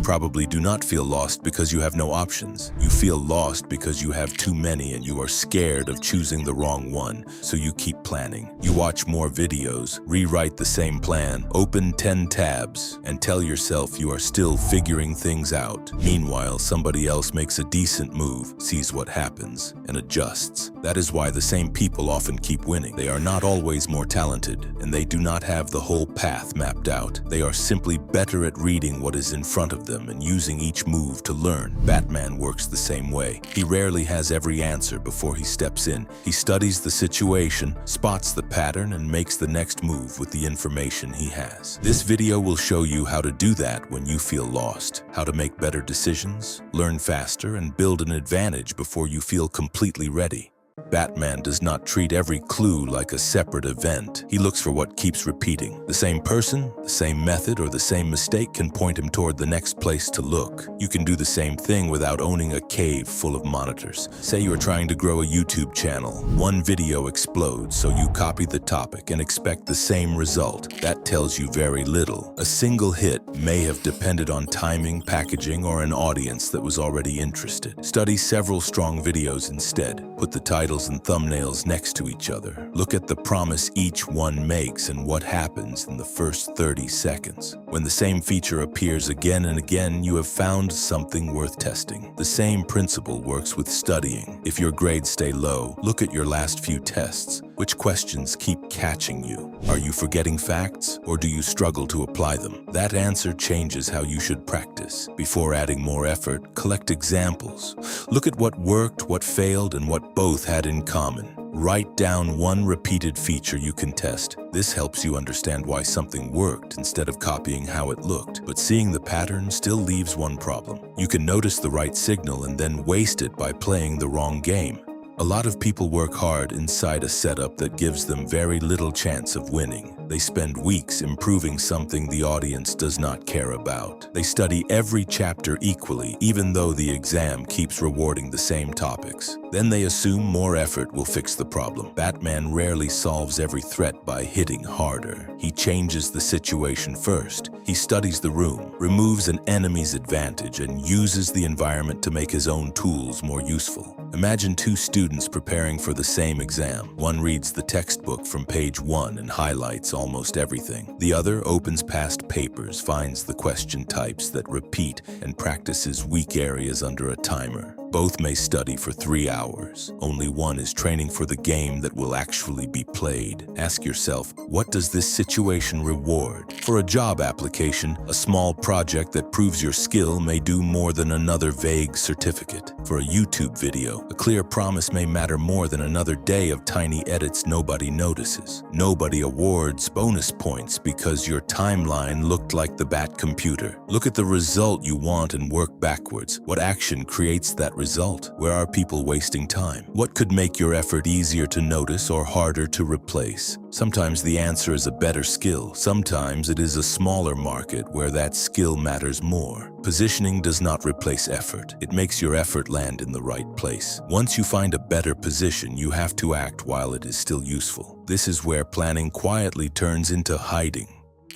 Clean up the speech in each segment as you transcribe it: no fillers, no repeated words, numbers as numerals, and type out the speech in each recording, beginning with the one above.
probably do not feel lost because you have no options. You feel lost because you have too many and you are scared of choosing the wrong one, so you keep planning. You watch more videos, rewrite the same plan, open 10 tabs, and tell yourself you are still figuring things out. Meanwhile, somebody else makes a decent move, sees what happens, and adjusts. That is why the same people often keep winning. They are not always more talented, and they do not have the whole path mapped out. They are simply better at reading what is in front of them and using each move to learn. Batman works the same way. He rarely has every answer before he steps in. He studies the situation, spots the pattern, and makes the next move with the information he has. This video will show you how to do that when you feel lost, how to make better decisions, learn faster, and build an advantage before you feel completely ready. Batman does not treat every clue like a separate event. He looks for what keeps repeating. The same person, the same method, or the same mistake can point him toward the next place to look. You can do the same thing without owning a cave full of monitors. Say you are trying to grow a YouTube channel. One video explodes, so you copy the topic and expect the same result. That tells you very little. A single hit may have depended on timing, packaging, or an audience that was already interested. Study several strong videos instead. Put the titles and thumbnails next to each other. Look at the promise each one makes and what happens in the first 30 seconds. When the same feature appears again and again, you have found something worth testing. The same principle works with studying. If your grades stay low, look at your last few tests. Which questions keep catching you? Are you forgetting facts, or do you struggle to apply them? That answer changes how you should practice. Before adding more effort, collect examples. Look at what worked, what failed, and what both had in common. Write down one repeated feature you can test. This helps you understand why something worked instead of copying how it looked. But seeing the pattern still leaves one problem. You can notice the right signal and then waste it by playing the wrong game. A lot of people work hard inside a setup that gives them very little chance of winning. They spend weeks improving something the audience does not care about. They study every chapter equally, even though the exam keeps rewarding the same topics. Then they assume more effort will fix the problem. Batman rarely solves every threat by hitting harder. He changes the situation first. He studies the room, removes an enemy's advantage, and uses the environment to make his own tools more useful. Imagine two students preparing for the same exam. One reads the textbook from page 1 and highlights almost everything. The other opens past papers, finds the question types that repeat, and practices weak areas under a timer. Both may study for 3 hours. Only one is training for the game that will actually be played. Ask yourself, what does this situation reward? For a job application, a small project that proves your skill may do more than another vague certificate. For a YouTube video, a clear promise may matter more than another day of tiny edits nobody notices. Nobody awards bonus points because your timeline looked like the Bat computer. Look at the result you want and work backwards. What action creates that result? Where are people wasting time? What could make your effort easier to notice or harder to replace? Sometimes the answer is a better skill. Sometimes it is a smaller market where that skill matters more. Positioning does not replace effort. It makes your effort land in the right place. Once you find a better position, you have to act while it is still useful. This is where planning quietly turns into hiding.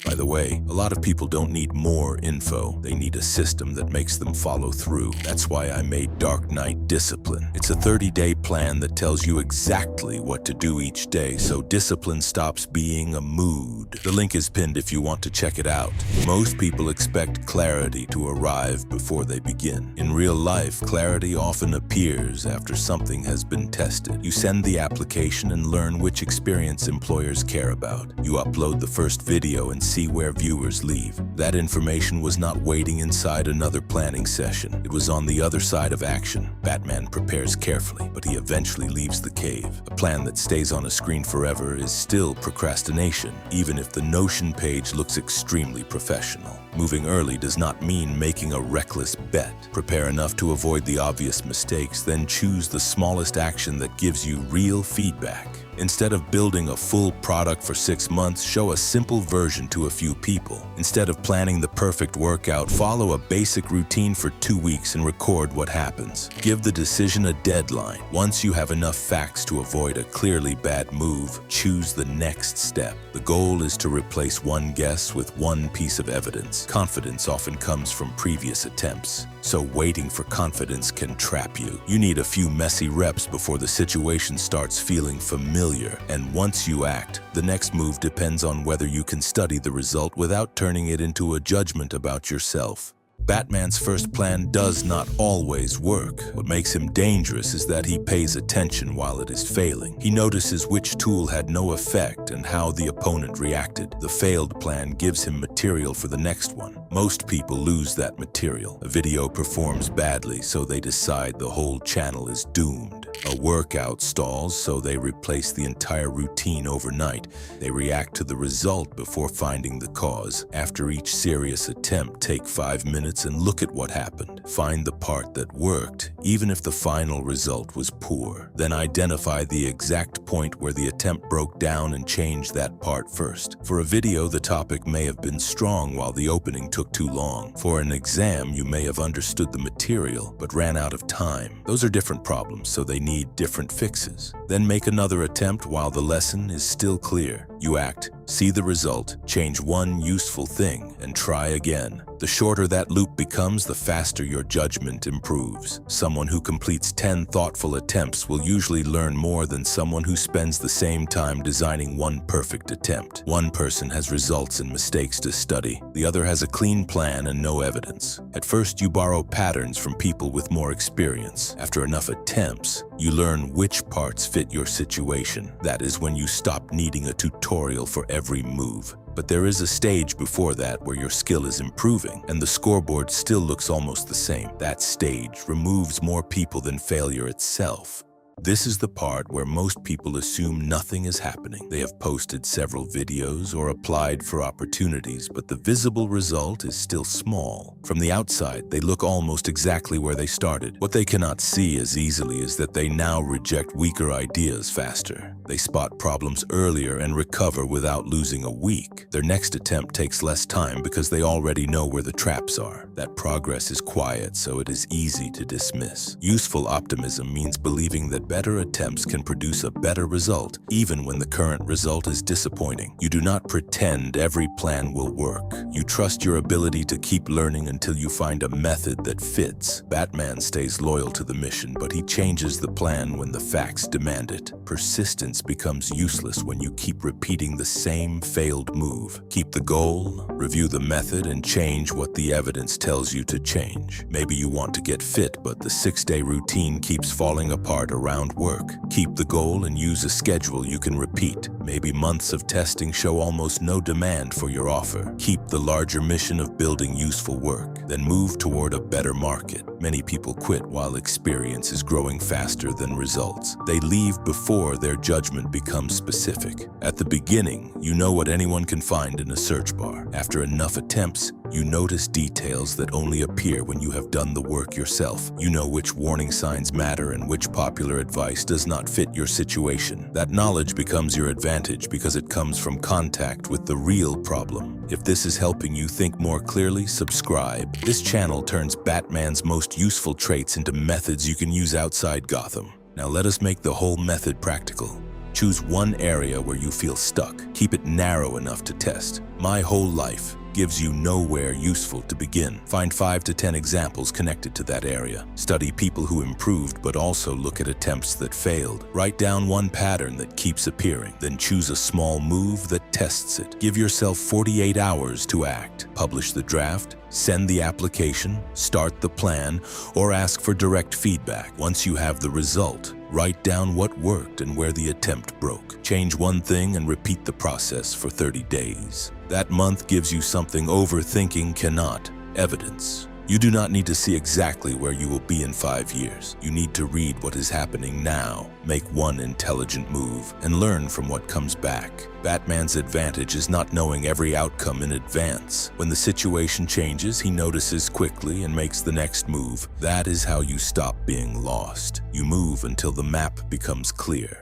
By the way, a lot of people don't need more info. They need a system that makes them follow through. That's why I made Dark Knight Discipline. It's a 30-day plan that tells you exactly what to do each day, so discipline stops being a mood. The link is pinned if you want to check it out. Most people expect clarity to arrive before they begin. In real life, clarity often appears after something has been tested. You send the application and learn which experience employers care about. You upload the first video and see where viewers leave. That information was not waiting inside another planning session. It was on the other side of action. Batman prepares carefully, but he eventually leaves the cave. A plan that stays on a screen forever is still procrastination, even if the Notion page looks extremely professional. Moving early does not mean making a reckless bet. Prepare enough to avoid the obvious mistakes, then choose the smallest action that gives you real feedback. Instead of building a full product for 6 months, show a simple version to a few people. Instead of planning the perfect workout, follow a basic routine for 2 weeks and record what happens. Give the decision a deadline. Once you have enough facts to avoid a clearly bad move, choose the next step. The goal is to replace one guess with one piece of evidence. Confidence often comes from previous attempts, so waiting for confidence can trap you. You need a few messy reps before the situation starts feeling familiar, and once you act, the next move depends on whether you can study the result without turning it into a judgment about yourself. Batman's first plan does not always work. What makes him dangerous is that he pays attention while it is failing. He notices which tool had no effect and how the opponent reacted. The failed plan gives him material for the next one. Most people lose that material. A video performs badly, so they decide the whole channel is doomed. A workout stalls, so they replace the entire routine overnight. They react to the result before finding the cause. After each serious attempt, take 5 minutes and look at what happened. Find the part that worked, even if the final result was poor. Then identify the exact point where the attempt broke down and change that part first. For a video, the topic may have been strong while the opening took too long. For an exam, you may have understood the material but ran out of time. Those are different problems, so they need different fixes. Then make another attempt while the lesson is still clear. You act, see the result, change one useful thing, and try again. The shorter that loop becomes, the faster your judgment improves. Someone who completes 10 thoughtful attempts will usually learn more than someone who spends the same time designing one perfect attempt. One person has results and mistakes to study. The other has a clean plan and no evidence. At first, you borrow patterns from people with more experience. After enough attempts, you learn which parts fit your situation. That is when you stop needing a tutorial for every move. But there is a stage before that where your skill is improving and the scoreboard still looks almost the same. That stage removes more people than failure itself. This is the part where most people assume nothing is happening. They have posted several videos or applied for opportunities, but the visible result is still small. From the outside, they look almost exactly where they started. What they cannot see as easily is that they now reject weaker ideas faster. They spot problems earlier and recover without losing a week. Their next attempt takes less time because they already know where the traps are. That progress is quiet, so it is easy to dismiss. Useful optimism means believing that better attempts can produce a better result, even when the current result is disappointing. You do not pretend every plan will work. You trust your ability to keep learning until you find a method that fits. Batman stays loyal to the mission, but he changes the plan when the facts demand it. Persistence becomes useless when you keep repeating the same failed move. Keep the goal, review the method, and change what the evidence tells you to change. Maybe you want to get fit, but the 6-day routine keeps falling apart around work. Keep the goal and use a schedule you can repeat. Maybe months of testing show almost no demand for your offer. Keep the larger mission of building useful work, then move toward a better market. Many people quit while experience is growing faster than results. They leave before their judgment becomes specific. At the beginning, you know what anyone can find in a search bar. After enough attempts, you notice details that only appear when you have done the work yourself. You know which warning signs matter and which popular advice does not fit your situation. That knowledge becomes your advantage because it comes from contact with the real problem. If this is helping you think more clearly, subscribe. This channel turns Batman's most useful traits into methods you can use outside Gotham. Now let us make the whole method practical. Choose one area where you feel stuck. Keep it narrow enough to test. My whole life gives you nowhere useful to begin. Find 5 to 10 examples connected to that area. Study people who improved, but also look at attempts that failed. Write down one pattern that keeps appearing, then choose a small move that tests it. Give yourself 48 hours to act. Publish the draft, send the application, start the plan, or ask for direct feedback. Once you have the result, write down what worked and where the attempt broke. Change one thing and repeat the process for 30 days. That month gives you something overthinking cannot: evidence. You do not need to see exactly where you will be in 5 years. You need to read what is happening now, make one intelligent move, and learn from what comes back. Batman's advantage is not knowing every outcome in advance. When the situation changes, he notices quickly and makes the next move. That is how you stop being lost. You move until the map becomes clear.